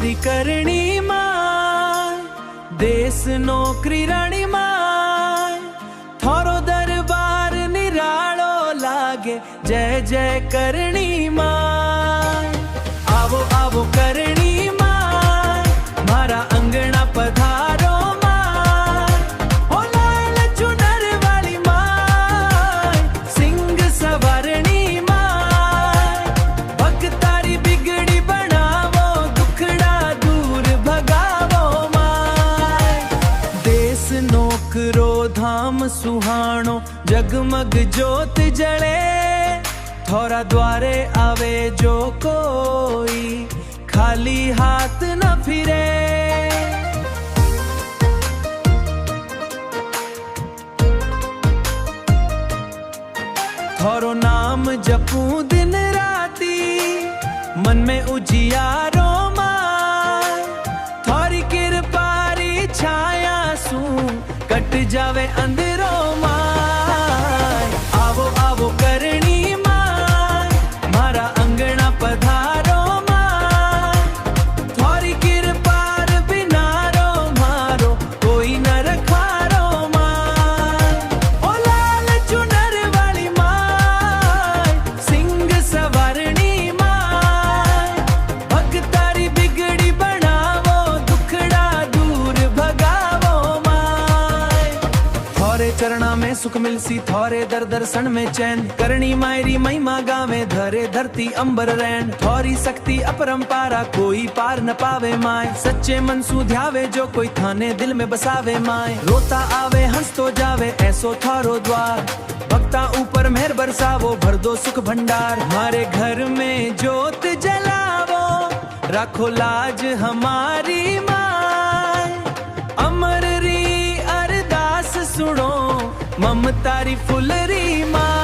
मारी करणी माय, देश नौकरी राणी माय, थारो दरबार निराळो लागे, जय जय करणी माय। आवो आवो करणी माय, मारा अंगणा पधारो माय, हो लाल चुनर वाली माय, सिंग सवारणी माय, भक्तारी बिगड़ी बनावो, दुखड़ा दूर भगावो माय। देश नौकरो धाम सुहाणो, जगमग ज्योत जले, थोड़ा द्वारे आवे जो कोई, खाली हाथ न फिरे। थोरो नाम जपूं दिन राती, मन में उजियारो माय, थोरी किरपारी छाया सू कट जावे अंधेरो माय। आवो आवो करणी माय, मारा अंगणा पधारो माय, थोरी किरपार बिनारो मारो, कोई न रखारो माय। ओ लाल चुनर वाली माय, सिंग सवारणी माय, भक्तारी बिगड़ी बनावो, दुखड़ा दूर भगावो माय। थोरे चरणा में सुख मिलसी, थोरे दर दर्शन में चैन, करणी मायरी महिमा गावे, धरे धरती अंबर रैन। थोरी शक्ति अपरंपारा, कोई पार न पावे माय, सच्चे मन सु ध्यावे जो कोई थाने दिल में बसावे माय। रोता आवे हंस तो जावे, ऐसो थारो द्वार, भक्ता ऊपर मेहर बरसावो, भर दो सुख भंडार। हमारे घर में ज्योत जलावो, राखो लाज हमारी माय, अमर री अरदास सुनो, ममतारी फुलरी माय।